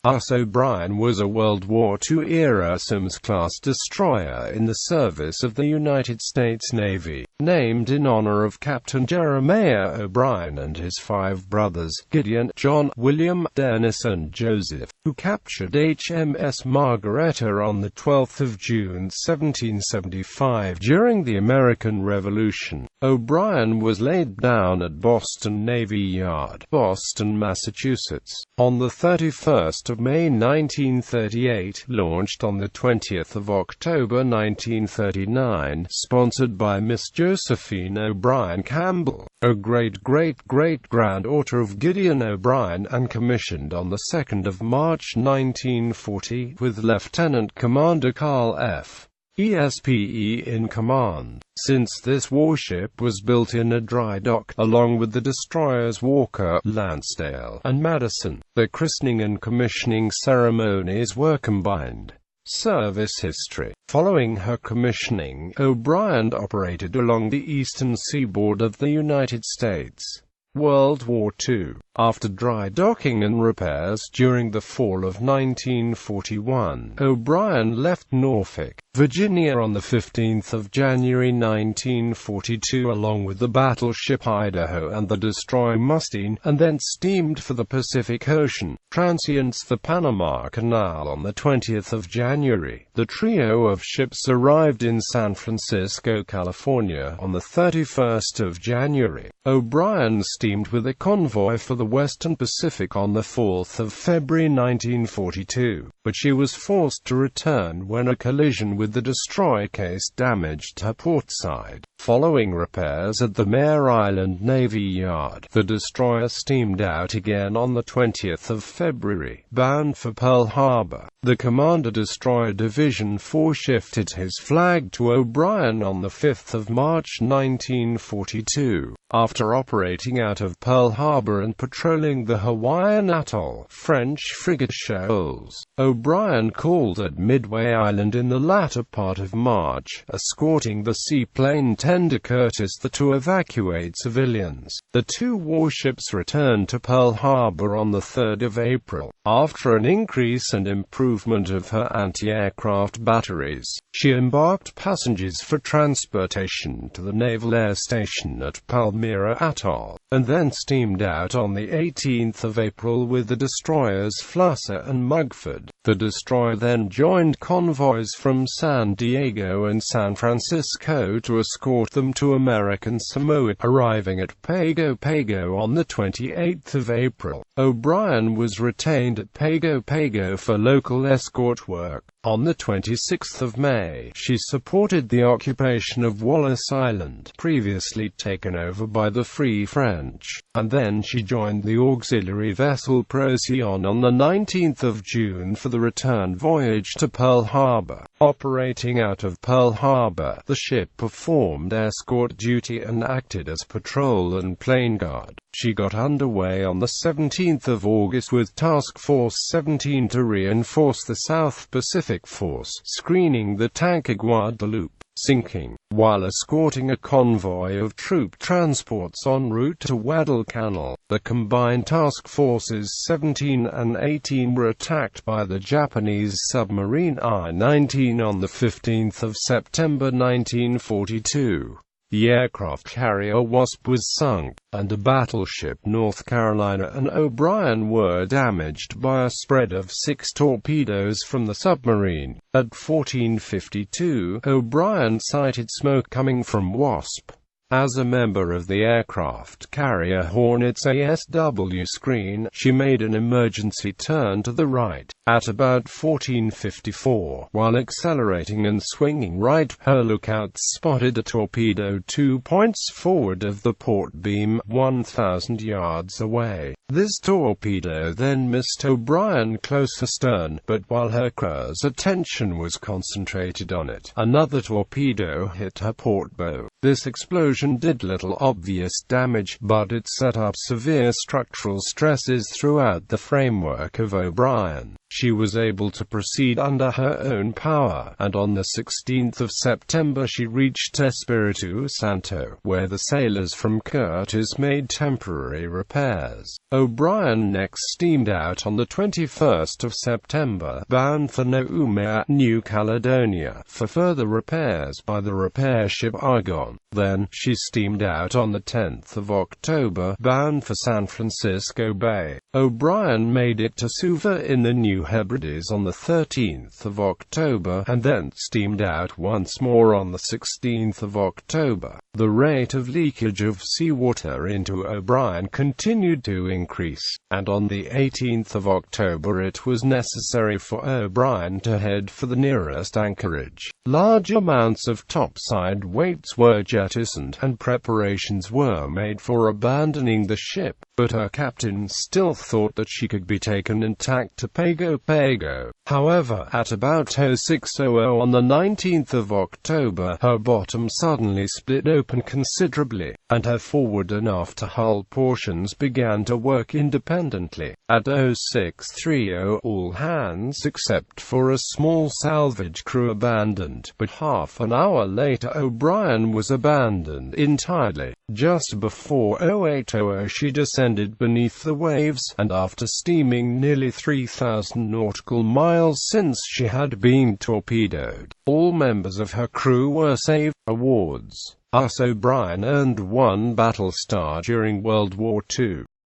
USS O'Brien was a World War II-era Sims-class destroyer in the service of the United States Navy, named in honor of Captain Jeremiah O'Brien and his 5 brothers, Gideon, John, William, Dennis and Joseph, who captured HMS Margaretta on 12 June 1775 during the American Revolution. O'Brien was laid down at Boston Navy Yard, Boston, Massachusetts, on 31 May 1938, launched on 20 October 1939, sponsored by Miss Josephine O'Brien Campbell, a great-great-great-granddaughter of Gideon O'Brien, and commissioned on 2 March 1940, with Lieutenant Commander Carl F. ESPE in command. Since this warship was built in a dry dock, along with the destroyers Walker, Lansdale, and Madison, the christening and commissioning ceremonies were combined. Service history. Following her commissioning, O'Brien operated along the eastern seaboard of the United States. World War II. After dry docking and repairs during the fall of 1941, O'Brien left Norfolk, Virginia on 15 January 1942 along with the battleship Idaho and the destroyer Mustine, and then steamed for the Pacific Ocean, transients the Panama Canal on 20 January. The trio of ships arrived in San Francisco, California on 31 January. O'Brien steamed with a convoy for the Western Pacific on 4 February 1942, but she was forced to return when a collision with the destroyer case damaged her port side. Following repairs at the Mare Island Navy Yard, the destroyer steamed out again on 20 February, bound for Pearl Harbor. The Commander Destroyer Division 4 shifted his flag to O'Brien on 5 March 1942. After operating out of Pearl Harbor and patrolling the Hawaiian Atoll, French frigate shoals, O'Brien called at Midway Island in the latter part of March, escorting the seaplane Tender Curtis to evacuate civilians. The 2 warships returned to Pearl Harbor on 3 April. After an increase and improvement of her anti-aircraft batteries, she embarked passengers for transportation to the Naval Air Station at Palmyra Atoll, and then steamed out on 18 April with the destroyers Flusser and Mugford. The destroyer then joined convoys from San Diego and San Francisco to escort them to American Samoa, arriving at Pago Pago on 28 April. O'Brien was retained at Pago Pago for local escort work. On 26 May, she supported the occupation of Wallis Island, previously taken over by the Free French, and then she joined the auxiliary vessel Procyon on 19 June for the return voyage to Pearl Harbor. Operating out of Pearl Harbor, the ship performed escort duty and acted as patrol and plane guard. She got underway on 17 August with Task Force 17 to reinforce the South Pacific Force, screening the tanker Guadalupe, sinking, while escorting a convoy of troop transports en route to Guadalcanal. The combined task forces 17 and 18 were attacked by the Japanese submarine I-19 on 15 September 1942. The aircraft carrier Wasp was sunk, and a battleship North Carolina and O'Brien were damaged by a spread of 6 torpedoes from the submarine. At 14:52, O'Brien sighted smoke coming from Wasp. As a member of the aircraft carrier Hornet's ASW screen, she made an emergency turn to the right. At about 14:54, while accelerating and swinging right, her lookouts spotted a torpedo 2 points forward of the port beam, 1,000 yards away. This torpedo then missed O'Brien close astern, but while her crew's attention was concentrated on it, another torpedo hit her port bow. This explosion did little obvious damage, but it set up severe structural stresses throughout the framework of O'Brien. she was able to proceed under her own power, and on the 16th of September she reached Espiritu Santo, where the sailors from Curtis made temporary repairs. O'Brien next steamed out on the 21st of September, bound for Naume, New Caledonia, for further repairs by the repair ship Argon. Then, she steamed out on the 10th of October, bound for San Francisco Bay. O'Brien made it to Suva in the New Hebrides on the 13th of October, and then steamed out once more on the 16th of October. The rate of leakage of seawater into O'Brien continued to increase, and on the 18th of October it was necessary for O'Brien to head for the nearest anchorage. Large amounts of topside weights were jettisoned, and preparations were made for abandoning the ship, but her captain still thought that she could be taken intact to Pago Pago. However, at about 06:00 on the 19th of October, her bottom suddenly split open considerably, and her forward and after hull portions began to work independently. At 06:30 all hands except for a small salvage crew abandoned, but half an hour later O'Brien was abandoned entirely. Just before 08:00 she descended beneath the waves, and after steaming nearly 3,000 nautical miles since she had been torpedoed, all members of her crew were saved. Awards. O'Brien earned 1 battle star during World War II.